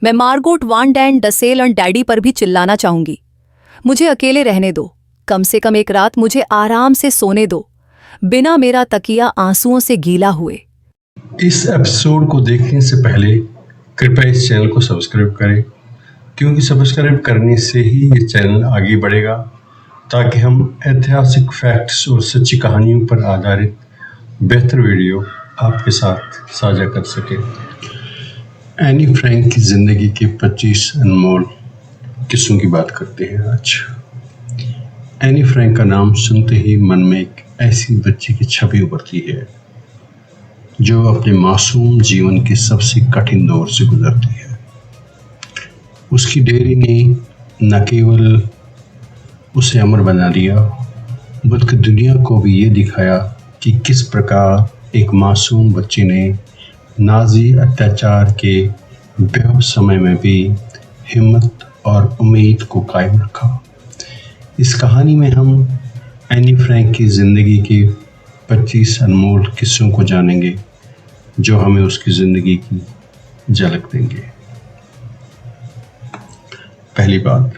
मैं मार्गोट वान डैन डसेल और डैडी पर भी चिल्लाना चाहूंगी। मुझे अकेले रहने दो, कम से कम एक रात मुझे आराम से सोने दो, बिना मेरा तकिया आंसुओं से गीला हुए। इस एपिसोड को देखने से पहले कृपया इस चैनल को सब्सक्राइब करें, क्योंकि सब्सक्राइब करने से ही ये चैनल आगे बढ़ेगा, ताकि हम ऐतिहासिक फैक्ट्स और सच्ची कहानियों पर आधारित बेहतर वीडियो आपके साथ साझा कर सकें। एनी फ्रैंक की ज़िंदगी के 25 अनमोल किस्सों की बात करते हैं आज। एनी फ्रैंक का नाम सुनते ही मन में एक ऐसी बच्ची की छवि उभरती है जो अपने मासूम जीवन के सबसे कठिन दौर से गुजरती है। उसकी डेयरी ने न केवल उसे अमर बना दिया, बल्कि दुनिया को भी ये दिखाया कि किस प्रकार एक मासूम बच्ची ने नाजी अत्याचार के बेहद समय में भी हिम्मत और उम्मीद को कायम रखा। इस कहानी में हम एनी फ्रैंक की ज़िंदगी के 25 अनमोल किस्सों को जानेंगे, जो हमें उसकी ज़िंदगी की झलक देंगे। पहली बात,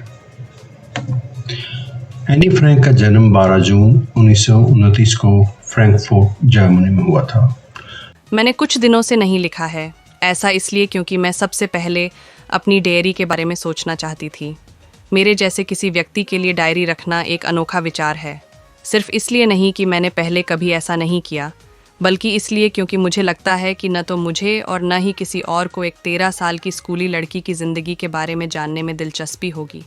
एनी फ्रैंक का जन्म 12 जून 1929 को फ्रैंकफर्ट जर्मनी में हुआ था। मैंने कुछ दिनों से नहीं लिखा है, ऐसा इसलिए क्योंकि मैं सबसे पहले अपनी डायरी के बारे में सोचना चाहती थी। मेरे जैसे किसी व्यक्ति के लिए डायरी रखना एक अनोखा विचार है, सिर्फ इसलिए नहीं कि मैंने पहले कभी ऐसा नहीं किया, बल्कि इसलिए क्योंकि मुझे लगता है कि न तो मुझे और न ही किसी और को एक 13 साल की स्कूली लड़की की ज़िंदगी के बारे में जानने में दिलचस्पी होगी।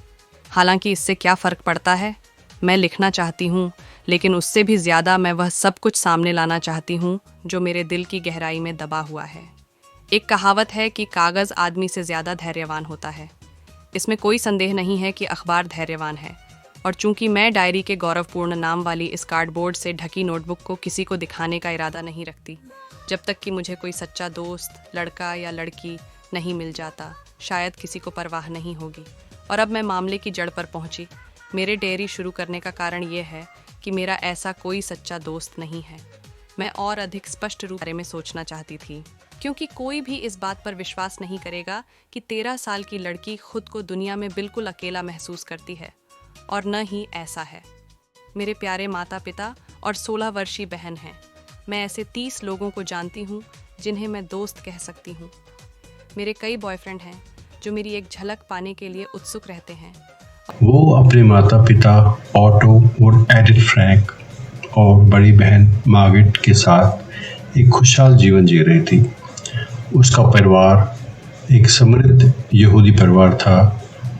हालांकि इससे क्या फ़र्क पड़ता है, मैं लिखना चाहती हूँ, लेकिन उससे भी ज़्यादा मैं वह सब कुछ सामने लाना चाहती हूँ जो मेरे दिल की गहराई में दबा हुआ है। एक कहावत है कि कागज़ आदमी से ज़्यादा धैर्यवान होता है। इसमें कोई संदेह नहीं है कि अखबार धैर्यवान है, और चूंकि मैं डायरी के गौरवपूर्ण नाम वाली इस कार्डबोर्ड से ढकी नोटबुक को किसी को दिखाने का इरादा नहीं रखती, जब तक कि मुझे कोई सच्चा दोस्त, लड़का या लड़की नहीं मिल जाता, शायद किसी को परवाह नहीं होगी। और अब मैं मामले की जड़ पर पहुंची। मेरे डायरी शुरू करने का कारण ये है कि मेरा ऐसा कोई सच्चा दोस्त नहीं है। मैं और अधिक स्पष्ट रूप में सोचना चाहती थी, क्योंकि कोई भी इस बात पर विश्वास नहीं करेगा कि 13 साल की लड़की खुद को दुनिया में बिल्कुल अकेला महसूस करती है, और न ही ऐसा है। मेरे प्यारे माता पिता और 16 वर्षीय बहन हैं। मैं ऐसे 30 लोगों को जानती हूँ जिन्हें मैं दोस्त कह सकती हूँ। मेरे कई बॉयफ्रेंड हैं जो मेरी एक झलक पाने के लिए उत्सुक रहते हैं। वो अपने माता पिता ऑटो और एडिथ फ्रैंक और बड़ी बहन मार्गरेट के साथ एक खुशहाल जीवन जी रही थी। उसका परिवार एक समृद्ध यहूदी परिवार था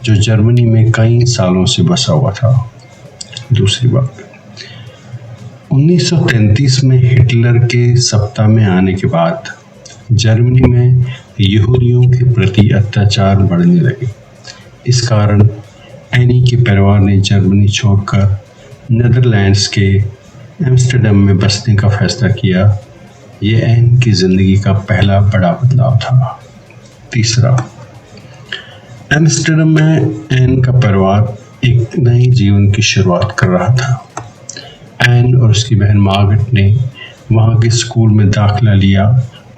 जो जर्मनी में कई सालों से बसा हुआ था। दूसरी बात, 1933 में हिटलर के सत्ता में आने के बाद जर्मनी में यहूदियों के प्रति अत्याचार बढ़ने लगे। इस कारण एनी के परिवार ने जर्मनी छोड़कर नीदरलैंड्स के एम्स्टर्डम में बसने का फैसला किया। ये एन की ज़िंदगी का पहला बड़ा बदलाव था। तीसरा, एम्स्टर्डम में एन का परिवार एक नए जीवन की शुरुआत कर रहा था। एन और उसकी बहन मार्गरेट ने वहाँ के स्कूल में दाखिला लिया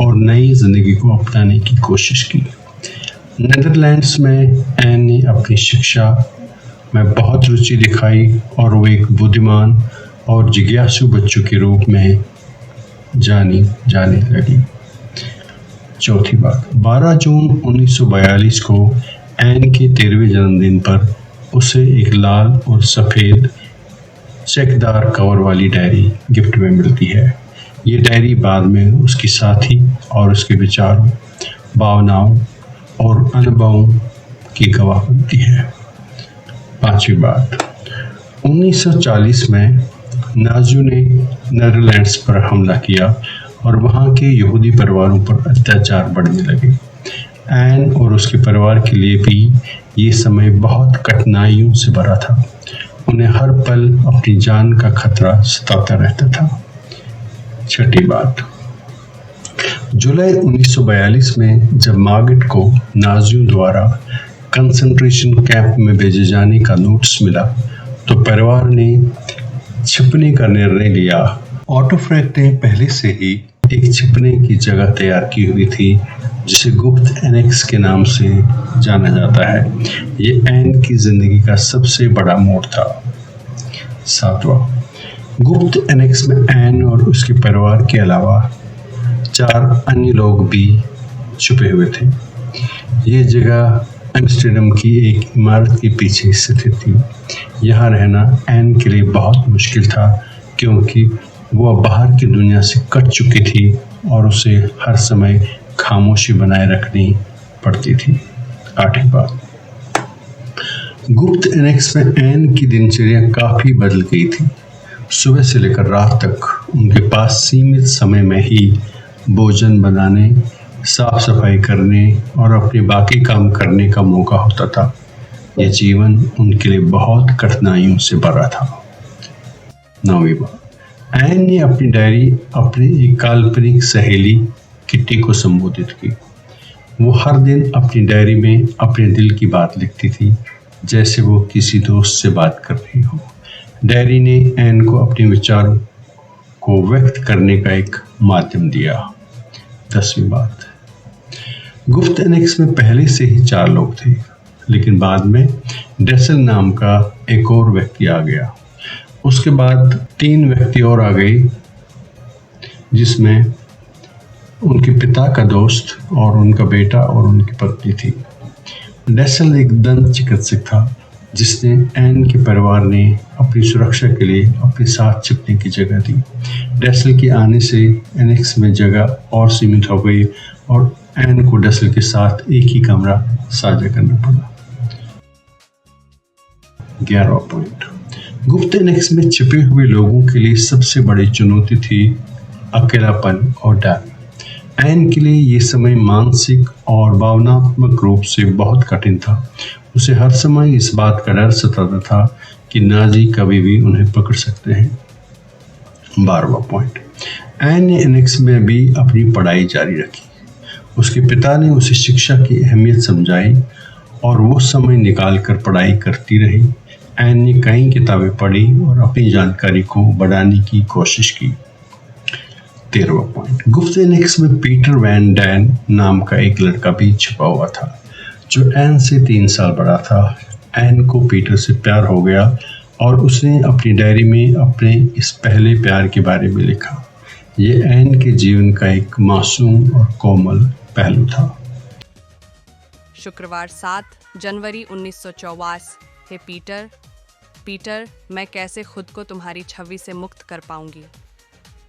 और नई ज़िंदगी को अपनाने की कोशिश की। नीदरलैंड्स में एन ने अपनी शिक्षा में बहुत रुचि दिखाई और वो एक बुद्धिमान और जिज्ञासु बच्चों के रूप में जानी जाने लगी। चौथी बात, 12 जून 1942 को एन के 13वें जन्मदिन पर उसे एक लाल और सफ़ेद चेकदार कवर वाली डायरी गिफ्ट में मिलती है। ये डायरी बाद में उसकी साथी और उसके विचारों, भावनाओं और अनुभवों की गवाह बनती है। पांचवी बात, 1940 में नाजियों ने नीदरलैंड्स पर हमला किया और वहाँ के यहूदी परिवारों पर अत्याचार बढ़ने लगे। एन और उसके परिवार के लिए भी ये समय बहुत कठिनाइयों से भरा था। उन्हें हर पल अपनी जान का खतरा सताता रहता था। छठी बात, जुलाई 1942 में जब मार्गरेट को नाजियों द्वारा कंसंट्रेशन कैंप में भेजे जाने का नोटिस मिला, तो परिवार ने छिपने का निर्णय लिया। ऑटो फ्रैंक ने पहले से ही एक छिपने की जगह तैयार की हुई थी जिसे गुप्त एनेक्स के नाम से जाना जाता है। ये एन की जिंदगी का सबसे बड़ा मोड़ था। 7वां, गुप्त एनेक्स में एन और उसके परिवार के अलावा 4 अन्य लोग भी छुपे हुए थे। ये जगह एम्स्टर्डम की एक इमारत के पीछे स्थित थी। यहाँ रहना एन के लिए बहुत मुश्किल था क्योंकि वह बाहर की दुनिया से कट चुकी थी और उसे हर समय खामोशी बनाए रखनी पड़ती थी। 8वीं बात, गुप्त एनेक्स में एन की दिनचर्या काफी बदल गई थी। सुबह से लेकर रात तक उनके पास सीमित समय में ही भोजन बनाने, साफ सफाई करने और अपने बाकी काम करने का मौका होता था। यह जीवन उनके लिए बहुत कठिनाइयों से भरा था। 9वीं बात, एन ने अपनी डायरी अपनी एक काल्पनिक सहेली किट्टी को संबोधित की। वो हर दिन अपनी डायरी में अपने दिल की बात लिखती थी, जैसे वो किसी दोस्त से बात कर रही हो। डायरी ने एन को अपने विचारों को व्यक्त करने का एक माध्यम दिया। 10वीं बात, गुप्त एनेक्स में पहले से ही 4 लोग थे, लेकिन बाद में डेसल नाम का एक और व्यक्ति आ गया। उसके बाद 3 व्यक्ति और आ गए, जिसमें उनके पिता का दोस्त और उनका बेटा और उनकी पत्नी थी। डेसल एक दंत चिकित्सक था जिसने एन के परिवार ने अपनी सुरक्षा के लिए अपने साथ छिपने की जगह दी। डेसल के आने से एनेक्स में जगह और सीमित हो गई और एन को डेसल के साथ एक ही कमरा साझा करना पड़ा। 11वां पॉइंट, गुप्त एनेक्स में छिपे हुए लोगों के लिए सबसे बड़ी चुनौती थी अकेलापन और डर। एन के लिए ये समय मानसिक और भावनात्मक रूप से बहुत कठिन था। उसे हर समय इस बात का डर सताता था कि नाजी कभी भी उन्हें पकड़ सकते हैं। 12वां पॉइंट, एन ने एनेक्स में भी अपनी पढ़ाई जारी रखी। उसके पिता ने उसे शिक्षा की अहमियत समझाई और वो समय निकाल कर पढ़ाई करती रही। एन ने कई किताबें पढ़ी और अपनी जानकारी को बढ़ाने की कोशिश की। 13वां पॉइंट, गुप्त एनेक्स में पीटर वैन डैन नाम का एक लड़का भी छुपा हुआ था जो एन से 3 साल बड़ा था। एन को पीटर से प्यार हो गया और उसने अपनी डायरी में अपने इस पहले प्यार के बारे में लिखा। ये एन के जीवन का एक मासूम और कोमल पहलू था। शुक्रवार 7 जनवरी 1924। हे पीटर, मैं कैसे खुद को तुम्हारी छवि से मुक्त कर पाऊंगी?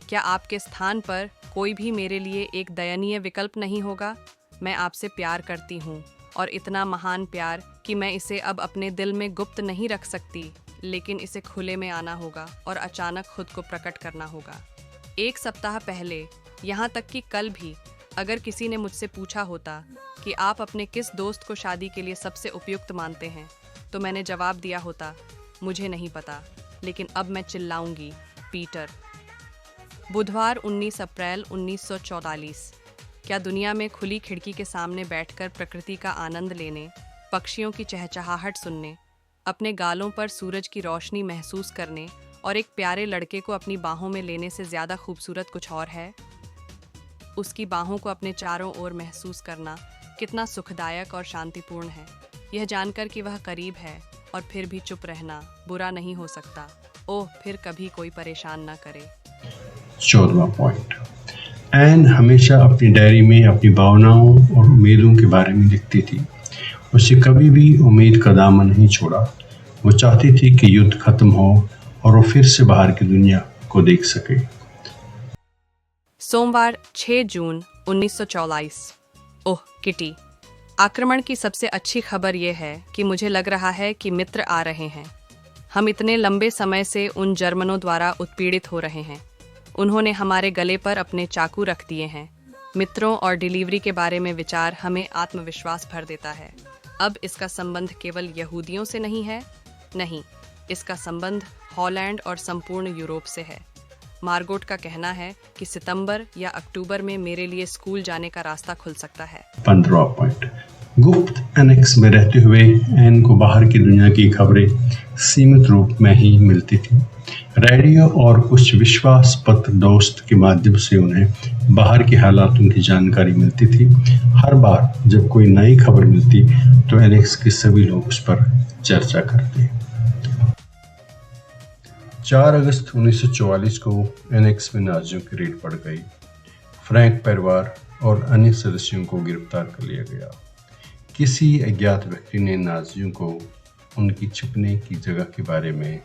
क्या आपके स्थान पर कोई भी मेरे लिए एक दयनीय विकल्प नहीं होगा? मैं आपसे प्यार करती हूँ और इतना महान प्यार कि मैं इसे अब अपने दिल में गुप्त नहीं रख सकती, लेकिन इसे खुले में आना होगा और अचानक खुद को प्रकट करना होगा। 1 सप्ताह पहले, यहाँ तक कि कल भी, अगर किसी ने मुझसे पूछा होता कि आप अपने किस दोस्त को शादी के लिए सबसे उपयुक्त मानते हैं, तो मैंने जवाब दिया होता, मुझे नहीं पता, लेकिन अब मैं चिल्लाऊंगी, पीटर। बुधवार 19 अप्रैल 1944। क्या दुनिया में खुली खिड़की के सामने बैठकर प्रकृति का आनंद लेने, पक्षियों की चहचहाहट सुनने, अपने गालों पर सूरज की रोशनी महसूस करने और एक प्यारे लड़के को अपनी बाहों में लेने से ज़्यादा खूबसूरत कुछ और है? उसकी बाहों को अपने चारों ओर महसूस करना कितना सुखदायक और शांतिपूर्ण है। यह जानकर कि वह करीब है और फिर भी चुप रहना बुरा नहीं हो सकता। ओह, फिर कभी कोई परेशान ना करे। 14वां पॉइंट, एन हमेशा अपनी डायरी में अपनी भावनाओं और उम्मीदों के बारे में लिखती थी। उसे कभी भी उम्मीद का दामन नहीं छोड़ा। वो चाहती थी कि युद्ध खत्म हो और वो फिर से बाहर की दुनिया को देख सके। सोमवार 6 जून 1944। ओह किटी, आक्रमण की सबसे अच्छी खबर यह है कि मुझे लग रहा है कि मित्र आ रहे हैं। हम इतने लंबे समय से उन जर्मनों द्वारा उत्पीड़ित हो रहे हैं। उन्होंने हमारे गले पर अपने चाकू रख दिए हैं। मित्रों और डिलीवरी के बारे में विचार हमें आत्मविश्वास भर देता है। अब इसका संबंध केवल यहूदियों से नहीं है, नहीं, इसका संबंध हॉलैंड और संपूर्ण यूरोप से है। मार्गोट का कहना है कि सितंबर या अक्टूबर में मेरे लिए स्कूल जाने का रास्ता खुल सकता है। 15वां पॉइंट, गुप्त एनेक्स में रहते हुए एन को बाहर की दुनिया की खबरें सीमित रूप में ही मिलती थी। रेडियो और कुछ विश्वास पत्र दोस्त के माध्यम से उन्हें बाहर के हालातों की जानकारी मिलती थी। हर बार जब कोई नई खबर मिलती तो एनेक्स के सभी लोग उस पर चर्चा करते। 4 अगस्त 1944 को एनेक्स में नाजियों की रेड पड़ गई। फ्रैंक परिवार और अन्य सदस्यों को गिरफ्तार कर लिया गया। किसी अज्ञात व्यक्ति ने नाजियों को उनकी छिपने की जगह के बारे में